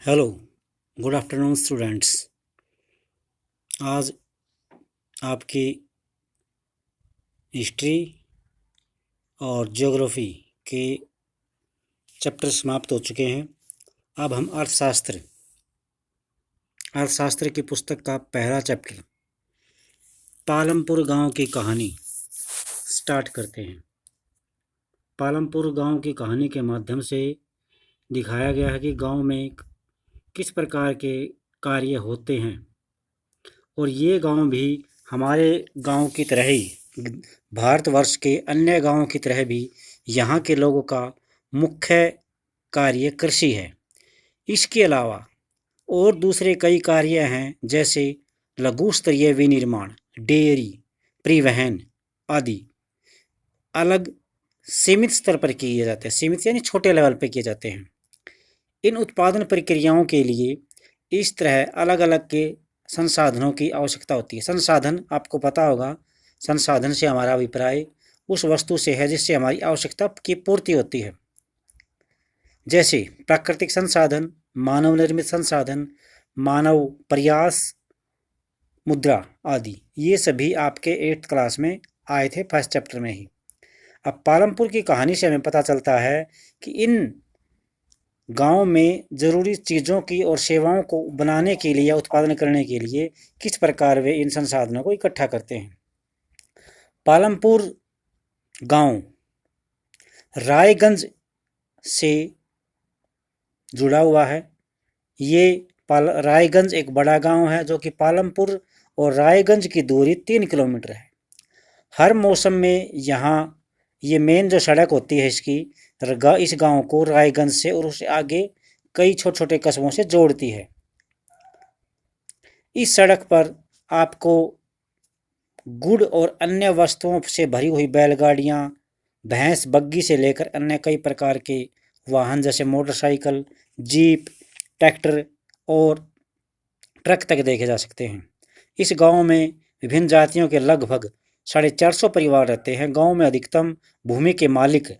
Hello, good afternoon students. आज आपकी history और ज्योग्राफी के चैप्टर समाप्त हो चुके हैं। अब हम अर्थशास्त्र की पुस्तक का पहला चैप्टर पालमपुर गांव की कहानी स्टार्ट करते हैं। पालमपुर गांव की कहानी के माध्यम से दिखाया गया है कि गांव में किस प्रकार के कार्य होते हैं और ये गांव भी हमारे गांव की तरह ही भारतवर्ष के अन्य गांवों की तरह भी यहाँ के लोगों का मुख्य कार्य कृषि है। इसके अलावा और दूसरे कई कार्य हैं, जैसे लघु स्तरीय विनिर्माण, डेयरी, परिवहन आदि अलग सीमित स्तर पर किए जाते हैं। सीमित यानी छोटे लेवल पर किए जाते हैं। इन उत्पादन प्रक्रियाओं के लिए इस तरह अलग अलग के संसाधनों की आवश्यकता होती है। संसाधन आपको पता होगा, संसाधन से हमारा अभिप्राय उस वस्तु से है जिससे हमारी आवश्यकता की पूर्ति होती है, जैसे प्राकृतिक संसाधन, मानव निर्मित संसाधन, मानव प्रयास, मुद्रा आदि। ये सभी आपके 8th क्लास में आए थे, फर्स्ट चैप्टर में ही। अब पालमपुर की कहानी से हमें पता चलता है कि इन गांव में जरूरी चीज़ों की और सेवाओं को बनाने के लिए या उत्पादन करने के लिए किस प्रकार वे इन संसाधनों को इकट्ठा करते हैं। पालमपुर गांव रायगंज से जुड़ा हुआ है। ये रायगंज एक बड़ा गांव है जो कि पालमपुर और रायगंज की दूरी 3 किलोमीटर है। हर मौसम में यहाँ ये मेन जो सड़क होती है इसकी इस गांव को रायगंज से और उससे आगे कई छोटे छोटे कस्बों से जोड़ती है। इस सड़क पर आपको गुड़ और अन्य वस्तुओं से भरी हुई बैलगाड़ियां, भैंस बग्गी से लेकर अन्य कई प्रकार के वाहन जैसे मोटरसाइकिल, जीप, ट्रैक्टर और ट्रक तक देखे जा सकते हैं। इस गांव में विभिन्न जातियों के लगभग 450 परिवार रहते हैं। गांव में अधिकतम भूमि के मालिक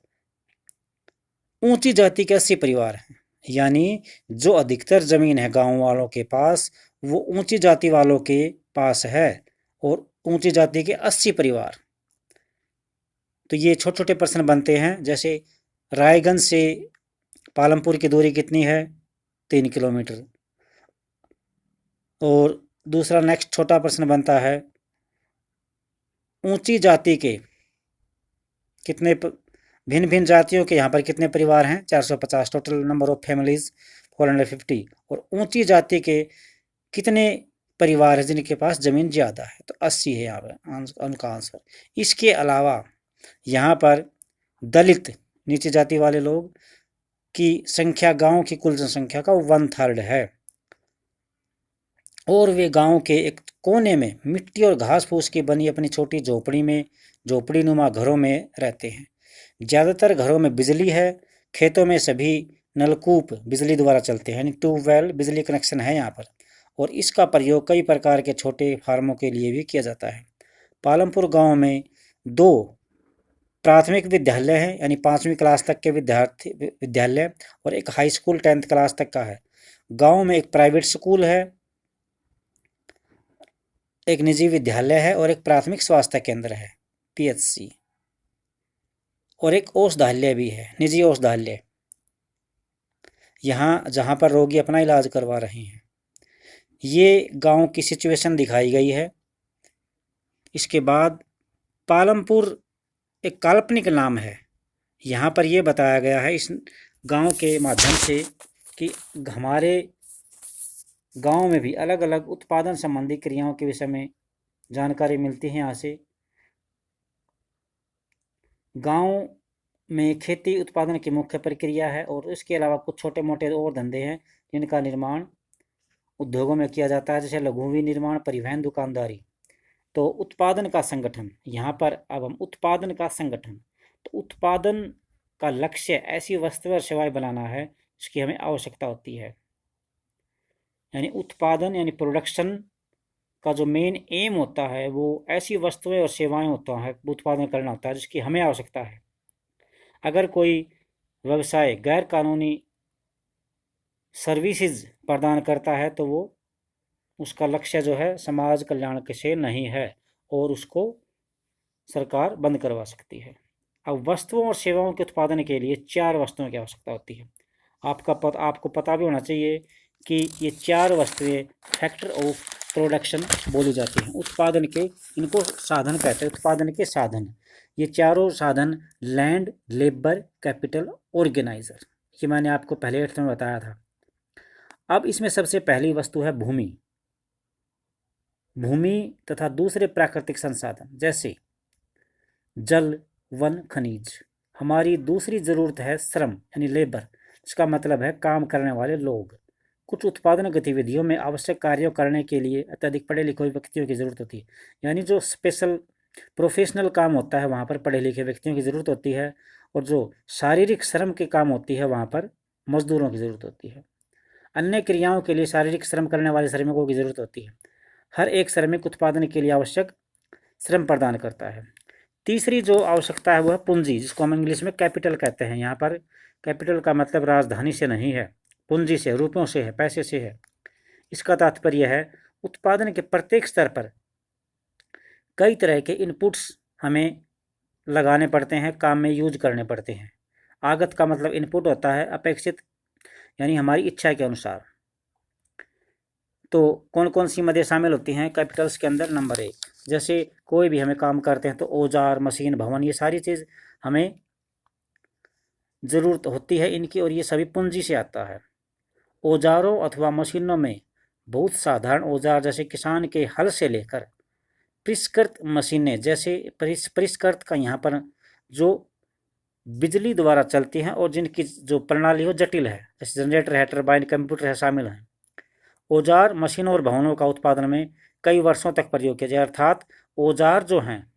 ऊंची जाति के 80 परिवार हैं, यानी जो अधिकतर जमीन है गांव वालों के पास वो ऊंची जाति वालों के पास है, और ऊंची जाति के 80 परिवार। तो ये छोटे छोटे प्रश्न बनते हैं, जैसे रायगंज से पालमपुर की दूरी कितनी है? 3 किलोमीटर। और दूसरा नेक्स्ट छोटा प्रश्न बनता है, ऊंची जाति के कितने भिन्न भिन्न जातियों के यहाँ पर कितने परिवार हैं? 450। Total number of families 450। और ऊंची जाति के कितने परिवार हैं जिनके पास जमीन ज़्यादा है? तो 80 है यहाँ पर उनका आंसर। इसके अलावा यहाँ पर दलित, नीची जाति वाले लोग की संख्या गांव की कुल जनसंख्या का 1/3 है, और वे गांव के एक कोने में मिट्टी और घास फूस की बनी अपनी छोटी झोपड़ी नुमा घरों में रहते हैं। ज़्यादातर घरों में बिजली है। खेतों में सभी नलकूप बिजली द्वारा चलते हैं, यानी ट्यूबवेल बिजली कनेक्शन है यहाँ पर, और इसका प्रयोग कई प्रकार के छोटे फार्मों के लिए भी किया जाता है। पालमपुर गांव में 2 प्राथमिक विद्यालय हैं, यानी 5वीं क्लास तक के विद्यालय, और एक हाई स्कूल 10th क्लास तक का है। गांव में एक प्राइवेट स्कूल है, एक निजी विद्यालय है, और एक प्राथमिक स्वास्थ्य केंद्र है PHC, और एक औषधालय भी है, निजी औषधालय, यहाँ जहाँ पर रोगी अपना इलाज करवा रहे हैं। ये गांव की सिचुएशन दिखाई गई है। इसके बाद पालमपुर एक काल्पनिक नाम है। यहाँ पर यह बताया गया है इस गांव के माध्यम से कि हमारे गांव में भी अलग अलग उत्पादन संबंधी क्रियाओं के विषय में जानकारी मिलती है। यहाँ से गांव में खेती उत्पादन की मुख्य प्रक्रिया है, और इसके अलावा कुछ छोटे मोटे और धंधे हैं जिनका निर्माण उद्योगों में किया जाता है, जैसे लघु विनिर्माण, परिवहन, दुकानदारी। तो उत्पादन का संगठन, यहाँ पर अब हम उत्पादन का संगठन, तो उत्पादन का लक्ष्य ऐसी वस्तुएं और सेवाएं बनाना है जिसकी हमें आवश्यकता होती है। यानी उत्पादन यानी प्रोडक्शन का जो मेन एम होता है वो ऐसी वस्तुएं और सेवाएं होता है, उत्पादन करना होता है जिसकी हमें आवश्यकता है। अगर कोई व्यवसाय गैर कानूनी सर्विसेज प्रदान करता है तो वो उसका लक्ष्य जो है समाज कल्याण के से नहीं है और उसको सरकार बंद करवा सकती है। अब वस्तुओं और सेवाओं के उत्पादन के लिए 4 वस्तुओं की आवश्यकता होती है। आपको पता भी होना चाहिए कि ये 4 वस्तुएं फैक्टर ऑफ प्रोडक्शन बोली जाती हैं। उत्पादन के, इनको साधन कहते हैं, उत्पादन के साधन। ये चारों साधन लैंड, लेबर, कैपिटल, ऑर्गेनाइजर, ये मैंने आपको पहले 8th में बताया था। अब इसमें सबसे पहली वस्तु है भूमि। भूमि तथा दूसरे प्राकृतिक संसाधन जैसे जल, वन, खनिज। हमारी दूसरी जरूरत है श्रम यानी लेबर, इसका मतलब है काम करने वाले लोग। कुछ उत्पादन गतिविधियों में आवश्यक कार्यों करने के लिए अत्यधिक पढ़े लिखे व्यक्तियों की जरूरत होती है, यानी जो स्पेशल प्रोफेशनल काम होता है वहाँ पर पढ़े लिखे व्यक्तियों की ज़रूरत होती है, और जो शारीरिक श्रम के काम होती है वहाँ पर मजदूरों की ज़रूरत होती है। अन्य क्रियाओं के लिए शारीरिक श्रम करने वाले श्रमिकों की ज़रूरत होती है। हर एक श्रमिक उत्पादन के लिए आवश्यक श्रम प्रदान करता है। तीसरी जो आवश्यकता है वो है पूंजी, जिसको हम इंग्लिश में कैपिटल कहते हैं। यहाँ पर कैपिटल का मतलब राजधानी से नहीं है, पूंजी से, रुपयों से है, पैसे से है। इसका तात्पर्य है उत्पादन के प्रत्येक स्तर पर कई तरह के इनपुट्स हमें लगाने पड़ते हैं, काम में यूज करने पड़ते हैं। आगत का मतलब इनपुट होता है अपेक्षित, यानी हमारी इच्छा के अनुसार। तो कौन कौन सी मदें शामिल होती हैं कैपिटल्स के अंदर? नंबर 1, जैसे कोई भी हमें काम करते हैं तो औजार, मशीन, भवन, ये सारी चीज़ हमें ज़रूरत होती है इनकी, और ये सभी पूंजी से आता है। औजारों अथवा मशीनों में बहुत साधारण औजार जैसे किसान के हल से लेकर परिष्कृत मशीनें, जैसे परिष्कृत का यहाँ पर जो बिजली द्वारा चलती हैं और जिनकी जो प्रणाली हो जटिल है, जैसे जनरेटर है, टरबाइन, कंप्यूटर है, शामिल हैं। औजार, मशीनों और भवनों का उत्पादन में कई वर्षों तक प्रयोग किया जाए, अर्थात औजार जो हैं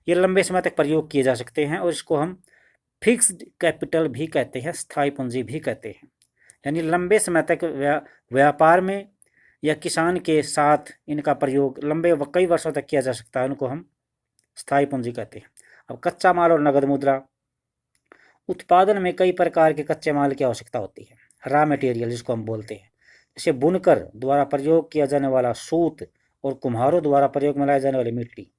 ये लंबे समय तक प्रयोग किए जा सकते हैं, और इसको हम फिक्स्ड कैपिटल भी कहते हैं, स्थायी पूंजी भी कहते हैं। यानी लंबे समय तक व्यापार में या किसान के साथ इनका प्रयोग लंबे कई वर्षों तक किया जा सकता है, उनको हम स्थायी पूंजी कहते हैं। अब कच्चा माल और नगद मुद्रा। उत्पादन में कई प्रकार के कच्चे माल की आवश्यकता होती है, रॉ मटेरियल जिसको हम बोलते हैं, जैसे बुनकर द्वारा प्रयोग किया जाने वाला सूत और कुम्हारों द्वारा प्रयोग में लाई जाने वाली मिट्टी,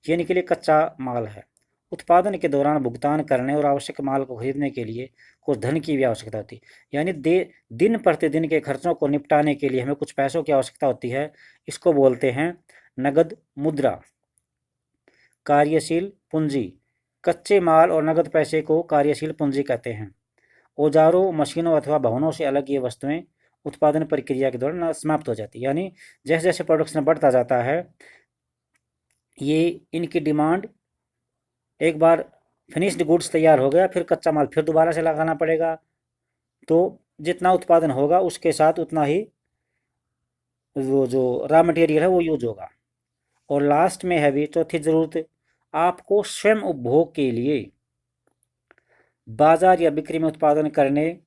ये इनके लिए कच्चा माल है। उत्पादन के दौरान भुगतान करने और आवश्यक माल को खरीदने के लिए कुछ धन की भी आवश्यकता होती है, यानी दिन प्रतिदिन के खर्चों को निपटाने के लिए हमें कुछ पैसों की आवश्यकता होती है। इसको बोलते हैं नगद मुद्रा, कार्यशील पूंजी। कच्चे माल और नगद पैसे को कार्यशील पूंजी कहते हैं। औजारों, मशीनों अथवा भवनों से अलग ये वस्तुएं उत्पादन प्रक्रिया के दौरान समाप्त हो जाती है, यानी जैसे जैसे प्रोडक्शन बढ़ता जाता है ये इनकी डिमांड, एक बार फिनिश्ड गुड्स तैयार हो गया फिर कच्चा माल फिर दोबारा से लगाना पड़ेगा, तो जितना उत्पादन होगा उसके साथ उतना ही वो जो रॉ मटेरियल है वो यूज होगा। और लास्ट में है भी चौथी जरूरत, आपको स्वयं उपभोग के लिए बाजार या बिक्री में उत्पादन करने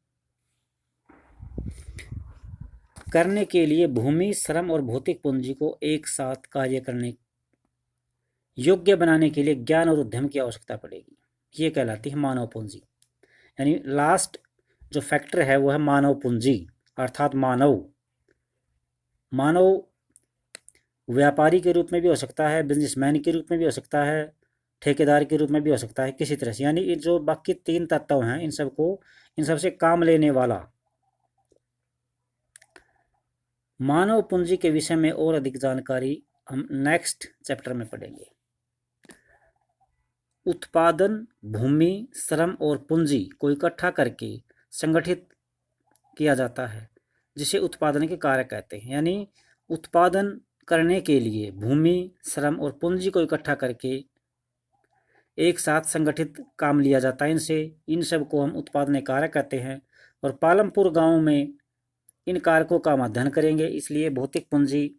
के लिए भूमि, श्रम और भौतिक पूंजी को एक साथ कार्य करने योग्य बनाने के लिए ज्ञान और उद्यम की आवश्यकता पड़ेगी। ये कहलाती है मानव पूंजी। यानी लास्ट जो फैक्टर है वो है मानव पूंजी, अर्थात मानव व्यापारी के रूप में भी हो सकता है, बिजनेसमैन के रूप में भी हो सकता है, ठेकेदार के रूप में भी हो सकता है, किसी तरह से। यानी जो बाकी 3 तत्व हैं इन सबसे काम लेने वाला। मानव पूंजी के विषय में और अधिक जानकारी हम नेक्स्ट चैप्टर में पढ़ेंगे। उत्पादन, भूमि, श्रम और पूंजी को इकट्ठा करके संगठित किया जाता है, जिसे उत्पादन के कार्य कहते हैं। यानी उत्पादन करने के लिए भूमि, श्रम और पूंजी को इकट्ठा करके एक साथ संगठित काम लिया जाता है इनसे। इन सब को हम उत्पादन कार्य कहते हैं। और पालमपुर गांव में इन कारकों का हम अध्ययन करेंगे, इसलिए भौतिक पूंजी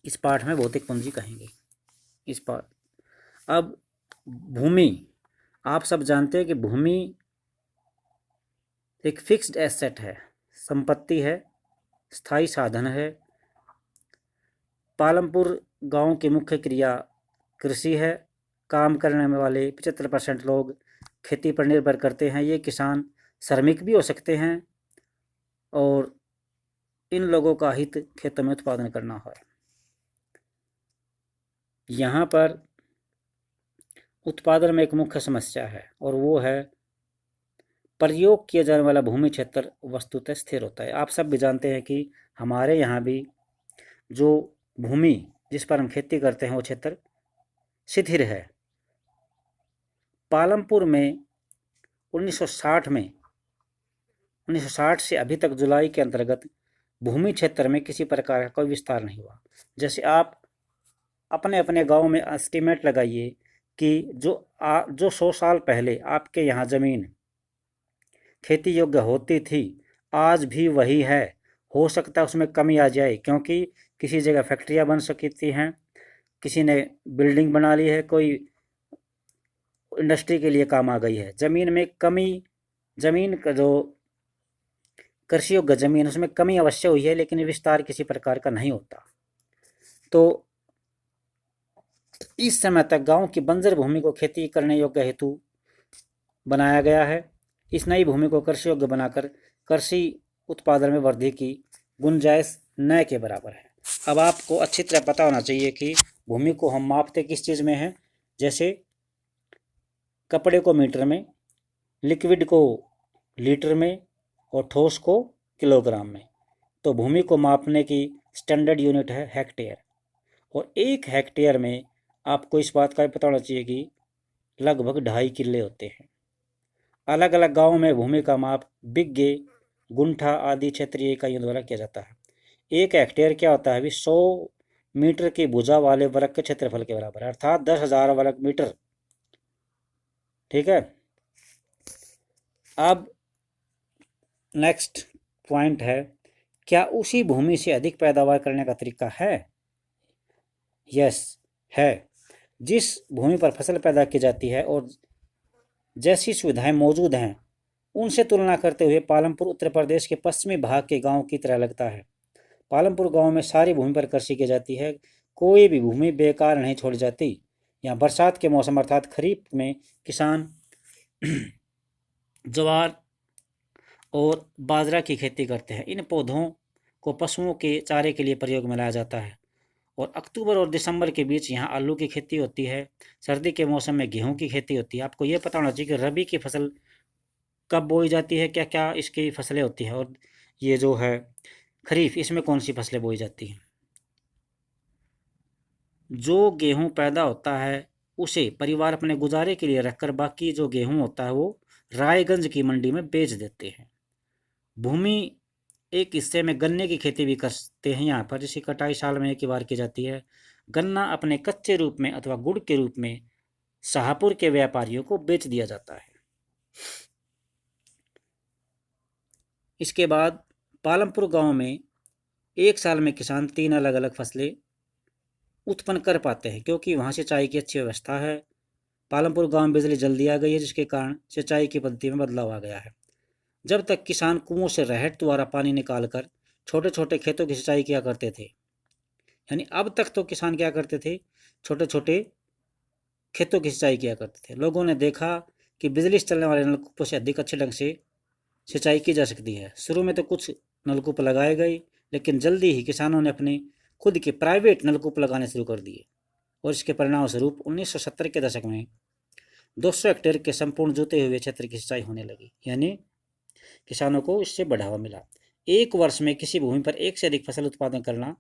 इस पाठ में भौतिक पूंजी कहेंगे इस पाठ। अब भूमि, आप सब जानते हैं कि भूमि एक फिक्स्ड एसेट है, संपत्ति है, स्थायी साधन है। पालमपुर गांव की मुख्य क्रिया कृषि है। काम करने वाले 75% लोग खेती पर निर्भर करते हैं। ये किसान श्रमिक भी हो सकते हैं और इन लोगों का हित खेतों में उत्पादन करना है। यहाँ पर उत्पादन में एक मुख्य समस्या है और वो है प्रयोग किया जाने वाला भूमि क्षेत्र वस्तुतः स्थिर होता है। आप सब भी जानते हैं कि हमारे यहाँ भी जो भूमि जिस पर हम खेती करते हैं वो क्षेत्र शिथिल है। पालमपुर में 1960 से अभी तक जुलाई के अंतर्गत भूमि क्षेत्र में किसी प्रकार का कोई विस्तार नहीं हुआ। जैसे आप अपने अपने गांव में एस्टीमेट लगाइए कि जो 100 साल पहले आपके यहाँ ज़मीन खेती योग्य होती थी, आज भी वही है। हो सकता है उसमें कमी आ जाए, क्योंकि किसी जगह फैक्ट्रियाँ बन सकती हैं, किसी ने बिल्डिंग बना ली है, कोई इंडस्ट्री के लिए काम आ गई है। ज़मीन में कमी, ज़मीन का जो कृषि योग्य ज़मीन उसमें कमी अवश्य हुई है, लेकिन विस्तार किसी प्रकार का नहीं होता। तो इस समय तक गांव की बंजर भूमि को खेती करने योग्य हेतु बनाया गया है। इस नई भूमि को कृषि योग्य बनाकर कृषि उत्पादन में वृद्धि की गुंजाइश न के बराबर है। अब आपको अच्छी तरह पता होना चाहिए कि भूमि को हम मापते किस चीज़ में हैं। जैसे कपड़े को मीटर में, लिक्विड को लीटर में और ठोस को किलोग्राम में। तो भूमि को मापने की स्टैंडर्ड यूनिट है हेक्टेयर, और 1 हेक्टेयर में आपको इस बात का भी पता होना चाहिए कि लगभग 2.5 किले होते हैं। अलग अलग गांवों में भूमि का माप बिग्गे, गुंठा आदि क्षेत्रीय इकाइयों द्वारा किया जाता है। 1 हेक्टेयर क्या होता है? 100 मीटर की भुजा वाले वर्ग के क्षेत्रफल के बराबर है, अर्थात 10,000 वर्ग मीटर। ठीक है। अब नेक्स्ट पॉइंट है, क्या उसी भूमि से अधिक पैदावार करने का तरीका है? यस है। जिस भूमि पर फसल पैदा की जाती है और जैसी सुविधाएं मौजूद हैं उनसे तुलना करते हुए पालमपुर उत्तर प्रदेश के पश्चिमी भाग के गांव की तरह लगता है। पालमपुर गांव में सारी भूमि पर कृषि की जाती है, कोई भी भूमि बेकार नहीं छोड़ी जाती। यहाँ बरसात के मौसम अर्थात खरीफ में किसान ज्वार और बाजरा की खेती करते हैं। इन पौधों को पशुओं के चारे के लिए प्रयोग में लाया जाता है। और अक्टूबर और दिसंबर के बीच यहाँ आलू की खेती होती है। सर्दी के मौसम में गेहूं की खेती होती है। आपको ये पता होना चाहिए कि रबी की फसल कब बोई जाती है, क्या क्या इसकी फसलें होती हैं, और ये जो है खरीफ, इसमें कौन सी फसलें बोई जाती हैं। जो गेहूं पैदा होता है उसे परिवार अपने गुजारे के लिए रखकर बाकी जो गेहूं होता है वो रायगंज की मंडी में बेच देते हैं। भूमि एक हिस्से में गन्ने की खेती भी करते हैं यहाँ पर, जिसकी कटाई साल में एक ही बार की जाती है। गन्ना अपने कच्चे रूप में अथवा गुड़ के रूप में शाहपुर के व्यापारियों को बेच दिया जाता है। इसके बाद पालमपुर गांव में एक साल में किसान 3 अलग अलग फसलें उत्पन्न कर पाते हैं, क्योंकि वहाँ सिंचाई की अच्छी व्यवस्था है। पालमपुर गांव में बिजली जल्दी आ गई है, जिसके कारण सिंचाई की पद्धति में बदलाव आ गया है। जब तक किसान कुओं से रहट द्वारा पानी निकालकर छोटे छोटे खेतों की सिंचाई किया करते थे, यानी अब तक तो किसान क्या करते थे, छोटे छोटे खेतों की सिंचाई किया करते थे। लोगों ने देखा कि बिजली से चलने वाले नलकूपों से अधिक अच्छे ढंग से सिंचाई की जा सकती है। शुरू में तो कुछ नलकूप लगाए गए, लेकिन जल्दी ही किसानों ने अपने खुद के प्राइवेट नलकूप लगाने शुरू कर दिए, और इसके परिणाम स्वरूप 1970 के दशक में 200 हेक्टेयर के संपूर्ण जोते हुए क्षेत्र की सिंचाई होने लगी, यानी किसानों को इससे बढ़ावा मिला। एक वर्ष में किसी भूमि पर एक से अधिक फसल उत्पादन करना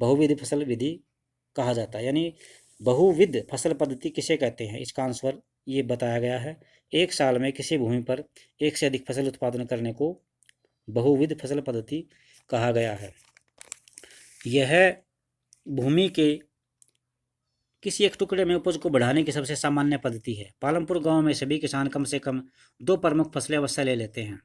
बहुविध फसल विधि कहा जाता है। यानी बहुविध फसल पद्धति किसे कहते हैं, इसका आंसर ये बताया गया है। एक साल में किसी भूमि पर एक से अधिक फसल उत्पादन करने को बहुविध फसल पद्धति कहा गया है। यह भूमि के किसी एक टुकड़े में उपज को बढ़ाने की सबसे सामान्य पद्धति है। पालमपुर गांव में सभी किसान कम से कम 2 प्रमुख फसलें अवश्य ले लेते हैं।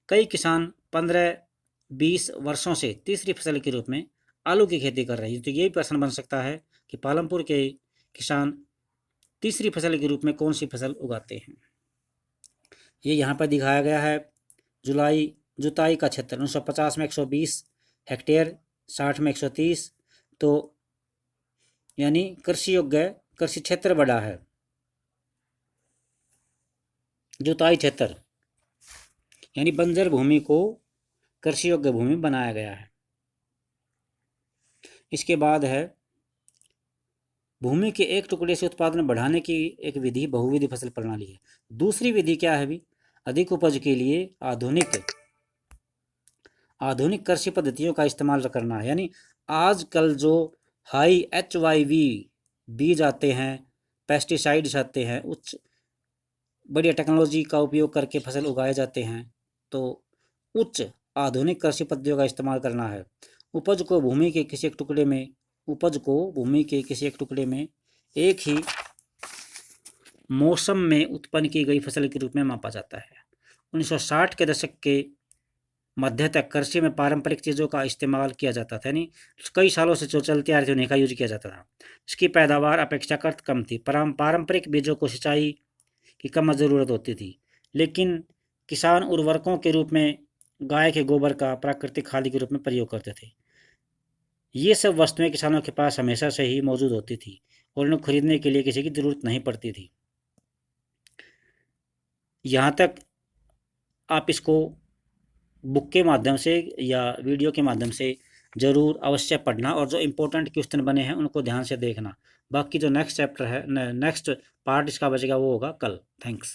कई किसान 15-20 वर्षों से तीसरी फसल के रूप में आलू की खेती कर रहे हैं। तो यही प्रश्न बन सकता है कि पालमपुर के किसान तीसरी फसल के रूप में कौन सी फसल उगाते हैं। ये यहाँ पर दिखाया गया है। जुताई का क्षेत्र 1950 में 120 हेक्टेयर, 60 में 130। तो यानी कृषि योग्य कृषि क्षेत्र बड़ा है। जुताई क्षेत्र यानी बंजर भूमि को कृषि योग्य भूमि बनाया गया है। इसके बाद है भूमि के एक टुकड़े से उत्पादन बढ़ाने की एक विधि बहुविधि फसल प्रणाली है। दूसरी विधि क्या है भी? अधिक उपज के लिए आधुनिक कृषि पद्धतियों का इस्तेमाल करना है। यानी आजकल जो हाई HYV बीज आते हैं, पेस्टिसाइड्स आते हैं, उच्च बढ़िया टेक्नोलॉजी का उपयोग करके फसल उगाए जाते हैं, तो उच्च आधुनिक कृषि पद्धतियों का इस्तेमाल करना है। उपज को भूमि के किसी एक टुकड़े में एक ही मौसम में उत्पन्न की गई फसल के रूप में मापा जाता है। 1960 के दशक के मध्य तक कृषि में पारंपरिक चीज़ों का इस्तेमाल किया जाता था, यानी कई सालों से जो चलती आ रही थी उन्हीं का यूज किया जाता था। इसकी पैदावार अपेक्षाकृत कम थी। पारंपरिक बीजों को सिंचाई की कम ज़रूरत होती थी, लेकिन किसान उर्वरकों के रूप में गाय के गोबर का प्राकृतिक खाद के रूप में प्रयोग करते थे। ये सब वस्तुएं किसानों के पास हमेशा से ही मौजूद होती थी और इन्हें खरीदने के लिए किसी की ज़रूरत नहीं पड़ती थी। यहाँ तक आप इसको बुक के माध्यम से या वीडियो के माध्यम से ज़रूर अवश्य पढ़ना और जो इम्पोर्टेंट क्वेश्चन बने हैं उनको ध्यान से देखना। बाकी जो नेक्स्ट चैप्टर है, नेक्स्ट पार्ट इसका बचेगा वो होगा कल। थैंक्स।